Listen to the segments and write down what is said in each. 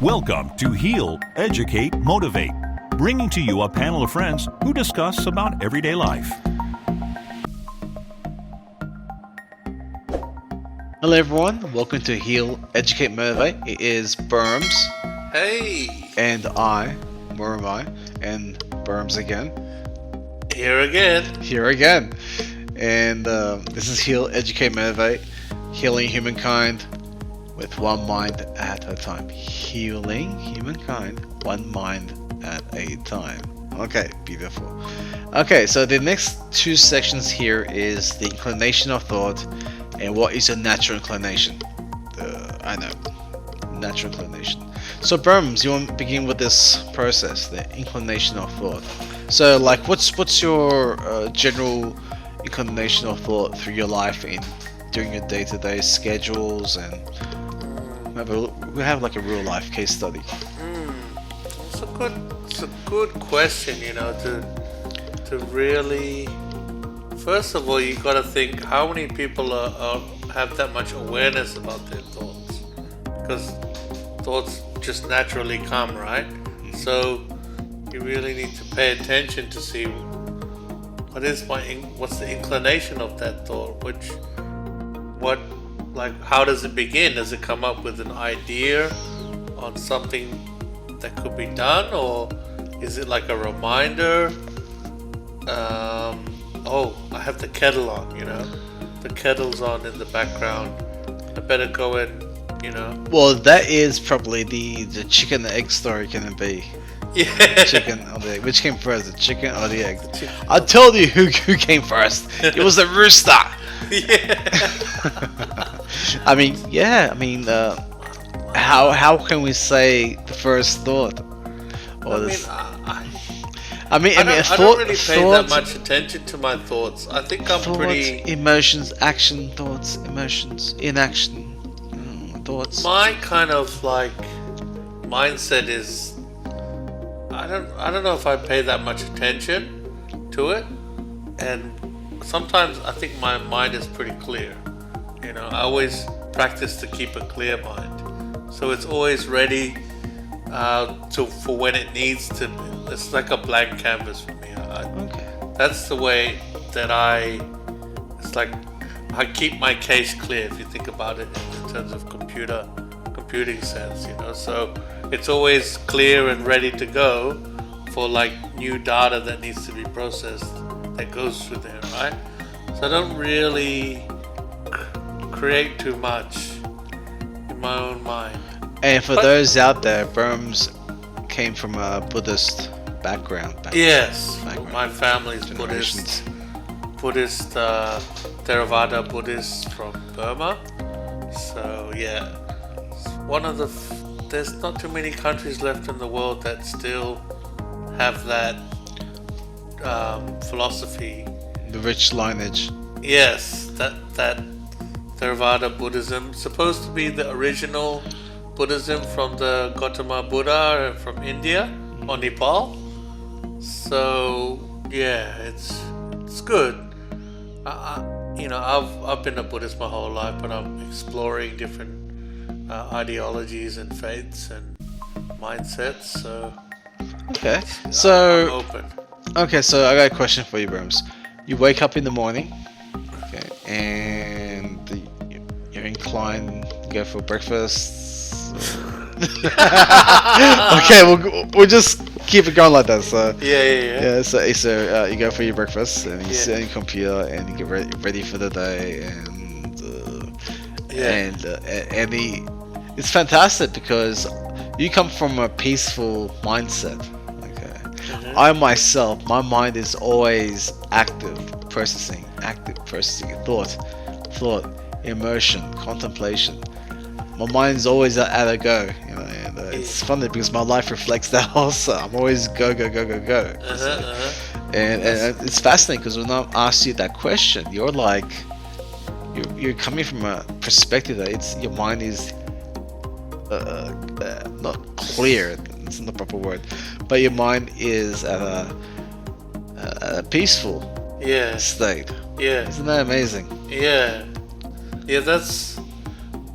Welcome to Heal, Educate, Motivate, bringing to you a panel of friends who discuss about everyday life. Hello everyone, welcome to Heal, Educate, Motivate. It is Burmz. Hey! And I, Murakai, and Burmz again. Here again. Here again. And this is Heal, Educate, Motivate, healing humankind with one mind at a time. Healing humankind, one mind at a time. Okay, beautiful. Okay, so the next two sections here is the inclination of thought and what is a natural inclination. Natural inclination. So Burmz, you want to begin with this process, the inclination of thought. So like what's your general inclination of thought through your life in during your day-to-day schedules, and we have like a real life case study. It's a good question, to really. First of all, you got to think how many people have that much awareness about their thoughts, because thoughts just naturally come, right? So you really need to pay attention to see what's the inclination of that thought, how does it begin? Does it come up with an idea on something that could be done, or is it like a reminder? I have the kettle on, the kettle's on in the background. I better go and, Well, that is probably the chicken and egg story, can it be? Yeah. Chicken or the egg. Which came first, the chicken or the egg? I told you who came first. It was the rooster. Yeah. How can we say the first thought? I don't really pay that much attention to my thoughts. I think I'm pretty... Emotions, action, thoughts, emotions, inaction, thoughts. My kind of mindset is... I don't know if I pay that much attention to it. And sometimes I think my mind is pretty clear. I always practice to keep a clear mind. So it's always ready for when it needs to. It's like a blank canvas for me. That's the way that it's like I keep my case clear, if you think about it in terms of computing sense, So it's always clear and ready to go for new data that needs to be processed that goes through there, right? So I don't really create too much in my own mind. And for those out there, Burmz came from a Buddhist background. Yes, my family's Buddhist, Theravada Buddhist from Burma. So yeah, there's not too many countries left in the world that still have that philosophy. The rich lineage. Yes, that Theravada Buddhism, supposed to be the original Buddhism from the Gautama Buddha from India or Nepal. So yeah, it's good. I've been a Buddhist my whole life, but I'm exploring different ideologies and faiths and mindsets. So okay, I'm open. Okay, so I got a question for you, Burmz. You wake up in the morning, okay, and you're inclined to go for breakfast. Okay, we'll just keep it going like that. So yeah. So you go for your breakfast and you sit on your computer and you get ready for the day, and it's fantastic because you come from a peaceful mindset. Okay, I myself, my mind is always active processing thought, emotion, contemplation. My mind's always at a go, and it's funny because my life reflects that also. I'm always go. And it's fascinating because when I ask you that question, you're you're coming from a perspective that your mind is not clear. It's not the proper word, but your mind is at a peaceful state. Yeah. Isn't that amazing? Yeah. That's.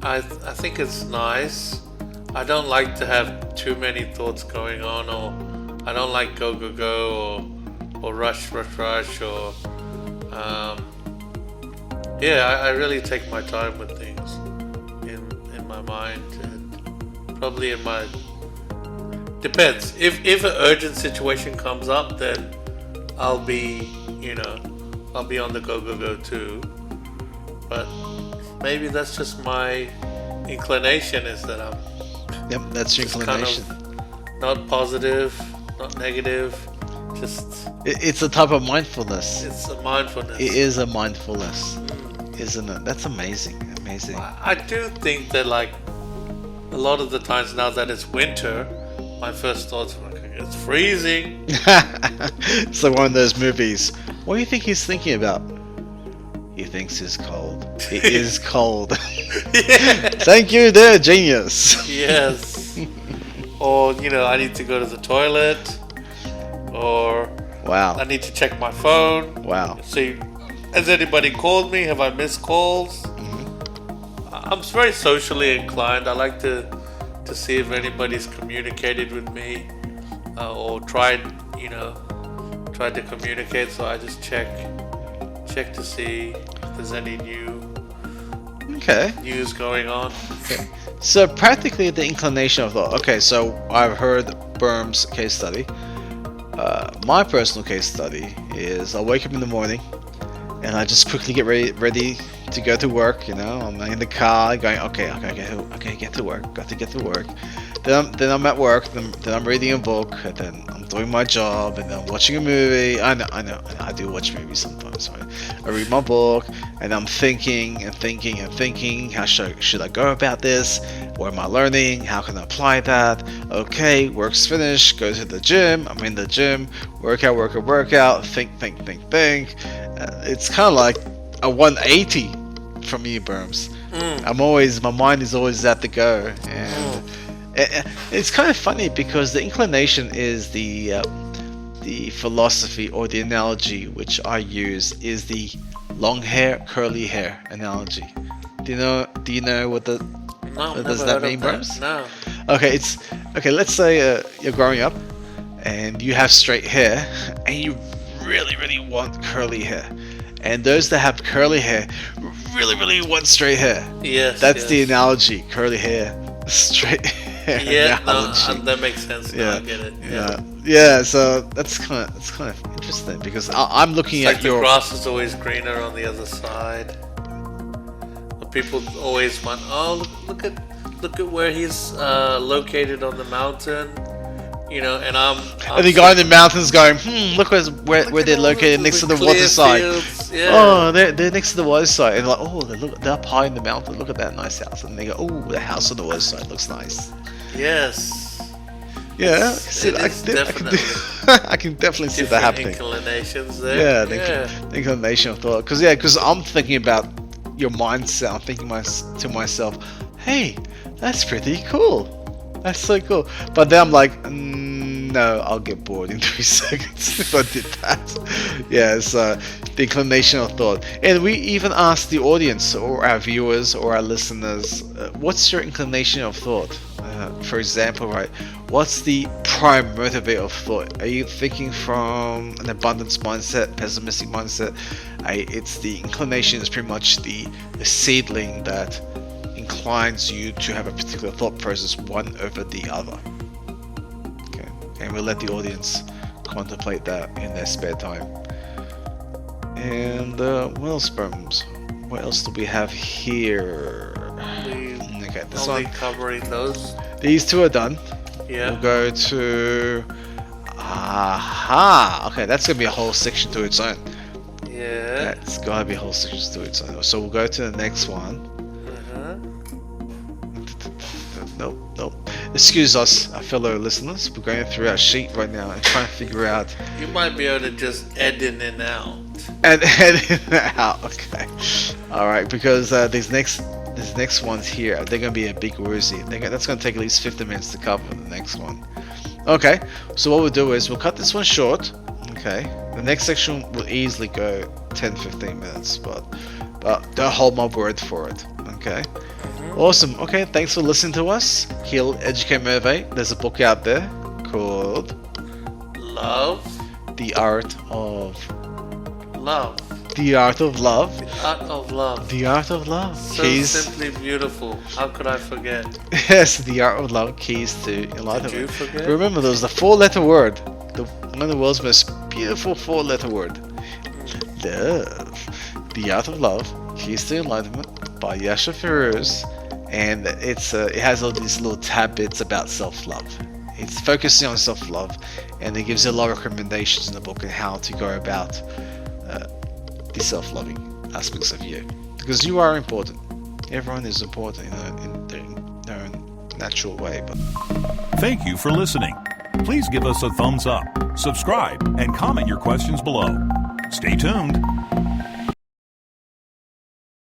I think it's nice I don't like to have too many thoughts going on, or I don't like go go go, or rush rush rush, or I really take my time with things in my mind, and probably in my depends. If an urgent situation comes up, then I'll be I'll be on the go go go too. But maybe that's just my inclination, is that I'm Yep, that's your just inclination. kind of not positive, not negative. Just It's a type of mindfulness. it's a mindfulness. It is a mindfulness, isn't it? That's amazing. Amazing. I do think that, like, a lot of the times now that it's winter, my first thoughts are like, it's freezing. It's like one of those movies. What do you think he's thinking about? He thinks it's cold. It is cold. Thank you there, genius. Yes. Or, I need to go to the toilet. Or I Wow. need to check my phone. Wow. See, has anybody called me? Have I missed calls? I'm very socially inclined. I like to see if anybody's communicated with me, or tried to communicate. So I just check to see if there's any Okay. news going on. So practically the inclination of thought. Okay, so I've heard Burm's case study. My personal case study is I wake up in the morning and I just quickly get ready to go to work. I'm in the car going, okay, get to work. Got to get to work. Then I'm at work. Then I'm reading a book. And then I'm doing my job. And then I'm watching a movie. I know. I do watch movies sometimes. Right? I read my book, and I'm thinking and thinking and thinking. How should I go about this? What am I learning? How can I apply that? Okay, work's finished. Go to the gym. I'm in the gym. Workout. Think. It's kind of like a 180 from me, Burmz. My mind is always at the go, and it's kind of funny because the inclination is the philosophy or the analogy which I use is the long hair, curly hair analogy. Do you know what No, does never that heard mean, of Burmz? No. Okay. Let's say you're growing up and you have straight hair and you really want curly hair, and those that have curly hair really want straight hair. Yes. That's the analogy: curly hair, straight hair. Yeah, analogy. that makes sense. Now I get it. Yeah. So that's kind of interesting because I'm looking It's like at the your. grass is always greener on the other side. The people always want, look at where he's located on the mountain, and I'm And the guy in the mountains going, look where they're all located next to the clear waterside. fields, yeah. Oh, they're next to the waterside, and like, they're up high in the mountain. Look at that nice house, and they go, the house on the waterside looks nice. Yes. Yeah, I can definitely see that Different happening. inclinations there. Yeah, the inclination of thought. Because I'm thinking about your mindset. I'm thinking to myself, hey, that's pretty cool. That's so cool. But then I'm like, no, I'll get bored in 3 seconds if I did that. Yeah, so the inclination of thought. And we even ask the audience or our viewers or our listeners, what's your inclination of thought? For example, right, what's the prime motivator of thought? Are you thinking from an abundance mindset, pessimistic mindset? It's the inclination is pretty much the seedling that inclines you to have a particular thought process one over the other. Okay, and we'll let the audience contemplate that in their spare time. And what else, Burmz? What else do we have here? Okay, this Only one. covering those. These two are done. Yeah. We'll go to. Aha! Okay, that's gonna be a whole section to its own. Yeah. That's gotta be a whole section to its own. So we'll go to the next one. Nope. Excuse us, our fellow listeners. We're going through our sheet right now and trying to figure out. You might be able to just add in and out. And out. Okay. All right, because these next ones here, they're gonna be a big woozy. That's gonna take at least 50 minutes to cover the next one. Okay. So what we'll do is we'll cut this one short. Okay. The next section will easily go 10-15 minutes, but don't hold my word for it. Okay. Awesome. Okay, thanks for listening to us. Heal, Educate, Motivate. There's a book out there called Love. The Art of Love. The Art of Love. The Art of Love. The Art of Love. So Keys. simply beautiful. How could I forget? Yes, The Art of Love. Keys to Enlightenment. Did you forget? Remember, there was the 4-letter word. One of the world's most beautiful 4-letter word. Love. The Art of Love. Keys to Enlightenment by Yasha Feroz. And it has all these little tidbits about self-love. It's focusing on self-love, and it gives you a lot of recommendations in the book on how to go about the self-loving aspects of you. Because you are important. Everyone is important in their own natural way. But Thank you for listening. Please give us a thumbs up, subscribe, and comment your questions below. Stay tuned.